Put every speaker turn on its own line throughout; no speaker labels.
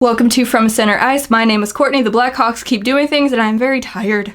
Welcome to From Center Ice. My name is Courtney. The Blackhawks keep doing things and I'm very tired.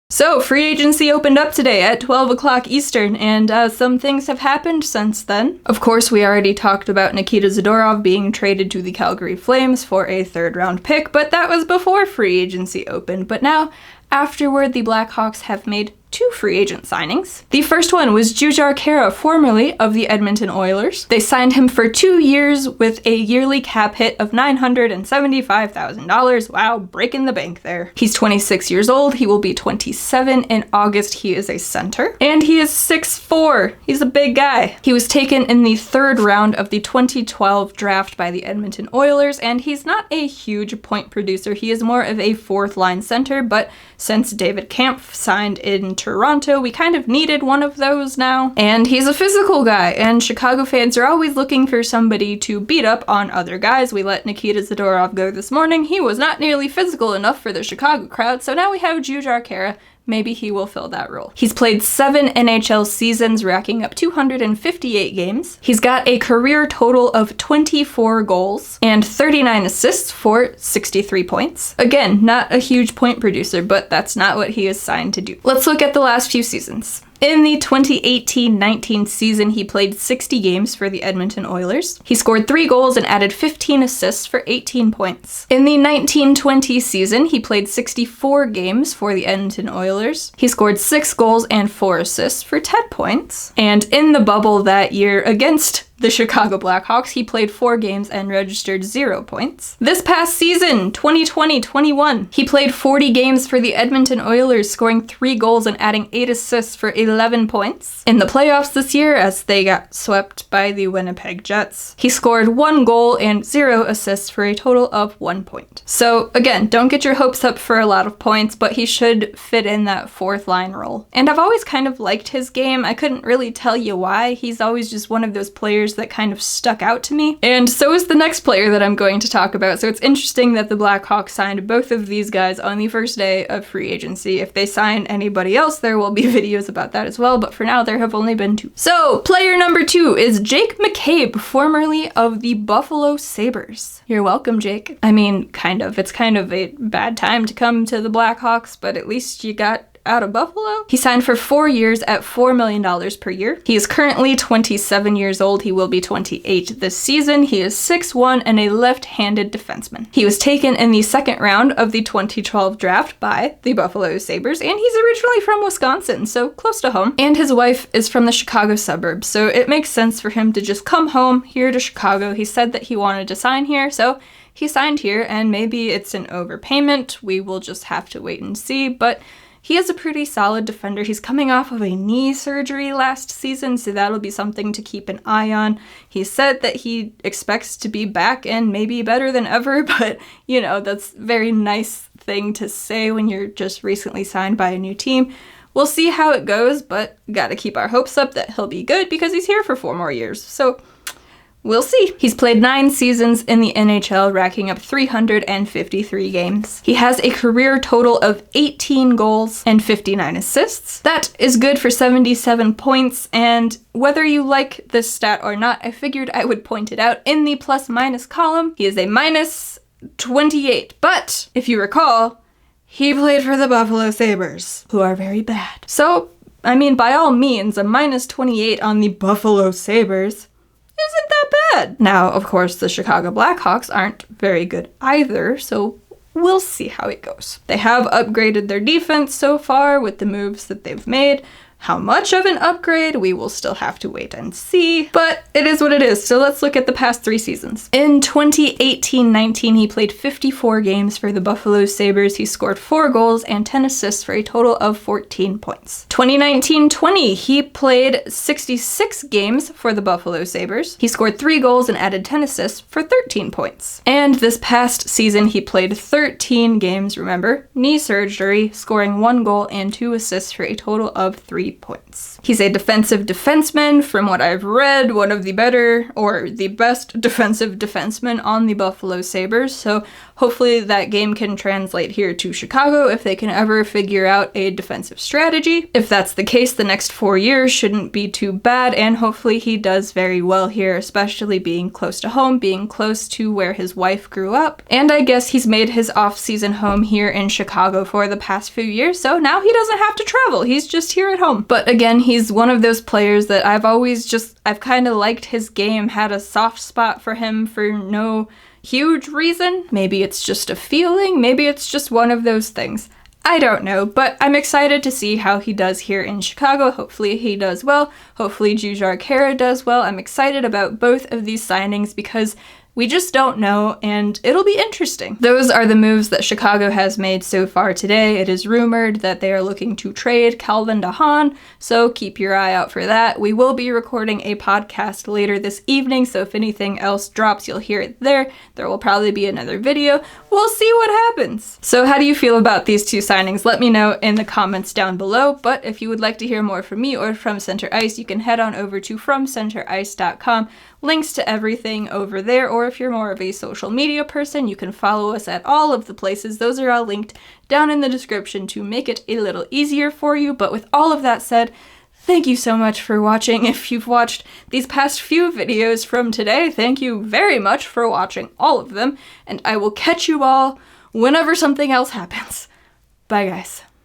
So, free agency opened up today at 12 o'clock Eastern, and some things have happened since then. Of course, we already talked about Nikita Zadorov being traded to the Calgary Flames for a third-round pick, but that was before free agency opened. But now, afterward, the Blackhawks have made two free agent signings. The first one was Jujhar Khaira, formerly of the Edmonton Oilers. They signed him for 2 years with a yearly cap hit of $975,000. Wow, breaking the bank there. He's 26 years old. He will be 27 in August. He is a center. And he is 6'4". He's a big guy. He was taken in the third round of the 2012 draft by the Edmonton Oilers, and he's not a huge point producer. He is more of a fourth-line center, but since David Kampf signed in Toronto, we kind of needed one of those now. And he's a physical guy, and Chicago fans are always looking for somebody to beat up on other guys. We let Nikita Zadorov go this morning. He was not nearly physical enough for the Chicago crowd, so now we have Jujhar Khaira. Maybe he will fill that role. He's played 7 NHL seasons, racking up 258 games. He's got a career total of 24 goals and 39 assists for 63 points. Again, not a huge point producer, but that's not what he is signed to do. Let's look at the last few seasons. In the 2018-19 season, he played 60 games for the Edmonton Oilers. He scored 3 goals and added 15 assists for 18 points. In the 1920 season, he played 64 games for the Edmonton Oilers. He scored 6 goals and 4 assists for 10 points. And in the bubble that year against the Chicago Blackhawks, he played 4 games and registered 0 points. This past season, 2020-21, he played 40 games for the Edmonton Oilers, scoring 3 goals and adding 8 assists for 11 points. In the playoffs this year, as they got swept by the Winnipeg Jets, he scored 1 goal and 0 assists for a total of 1 point. So again, don't get your hopes up for a lot of points, but he should fit in that fourth line role. And I've always kind of liked his game. I couldn't really tell you why. He's always just one of those players that kind of stuck out to me. And so is the next player that I'm going to talk about. So it's interesting that the Blackhawks signed both of these guys on the first day of free agency. If they sign anybody else, there will be videos about that as well, but for now there have only been 2. So player number 2 is Jake McCabe, formerly of the Buffalo Sabres. You're welcome, Jake. I mean, kind of. It's kind of a bad time to come to the Blackhawks, but at least you got out of Buffalo. He signed for 4 years at $4 million per year. He is currently 27 years old. He will be 28 this season. He is 6'1" and a left-handed defenseman. He was taken in the second round of the 2012 draft by the Buffalo Sabres, and he's originally from Wisconsin, so close to home. And his wife is from the Chicago suburbs, so it makes sense for him to just come home here to Chicago. He said that he wanted to sign here, so he signed here, and maybe it's an overpayment. We will just have to wait and see, but he is a pretty solid defender. He's coming off of a knee surgery last season, so that'll be something to keep an eye on. He said that he expects to be back and maybe better than ever, but, you know, that's a very nice thing to say when you're just recently signed by a new team. We'll see how it goes, but gotta keep our hopes up that he'll be good because he's here for 4 more years. So we'll see. He's played 9 seasons in the NHL, racking up 353 games. He has a career total of 18 goals and 59 assists. That is good for 77 points, and whether you like this stat or not, I figured I would point it out in the plus-minus column. He is a minus 28, but if you recall, he played for the Buffalo Sabres, who are very bad. So, I mean, by all means, a minus 28 on the Buffalo Sabres isn't that bad. Now, of course, the Chicago Blackhawks aren't very good either, so we'll see how it goes. They have upgraded their defense so far with the moves that they've made. How much of an upgrade, we will still have to wait and see, but it is what it is. So let's look at the past 3 seasons. In 2018-19, he played 54 games for the Buffalo Sabres. He scored 4 goals and 10 assists for a total of 14 points. 2019-20, he played 66 games for the Buffalo Sabres. He scored 3 goals and added 10 assists for 13 points. And this past season, he played 13 games, remember, knee surgery, scoring 1 goal and 2 assists for a total of 3 points. He's a defensive defenseman. From what I've read, one of the better or the best defensive defensemen on the Buffalo Sabres, so Hopefully that game can translate here to Chicago if they can ever figure out a defensive strategy. If that's the case, the next 4 years shouldn't be too bad, and hopefully he does very well here, especially being close to home, being close to where his wife grew up. And I guess he's made his off-season home here in Chicago for the past few years, so now he doesn't have to travel. He's just here at home. But again, he's one of those players that I've kind of liked his game, had a soft spot for him for no huge reason. Maybe it's just a feeling, maybe it's just one of those things. I don't know, but I'm excited to see how he does here in Chicago. Hopefully he does well. Hopefully Jujhar Khaira does well. I'm excited about both of these signings because we just don't know, and it'll be interesting. Those are the moves that Chicago has made so far today. It is rumored that they are looking to trade Calvin DeHaan, so keep your eye out for that. We will be recording a podcast later this evening, so if anything else drops, you'll hear it there. There will probably be another video. We'll see what happens. So how do you feel about these two signings? Let me know in the comments down below, but if you would like to hear more from me or from Center Ice, you can head on over to FromCenterIce.com. Links to everything over there, or if you're more of a social media person, you can follow us at all of the places. Those are all linked down in the description to make it a little easier for you. But with all of that said, thank you so much for watching. If you've watched these past few videos from today, thank you very much for watching all of them, and I will catch you all whenever something else happens. Bye, guys.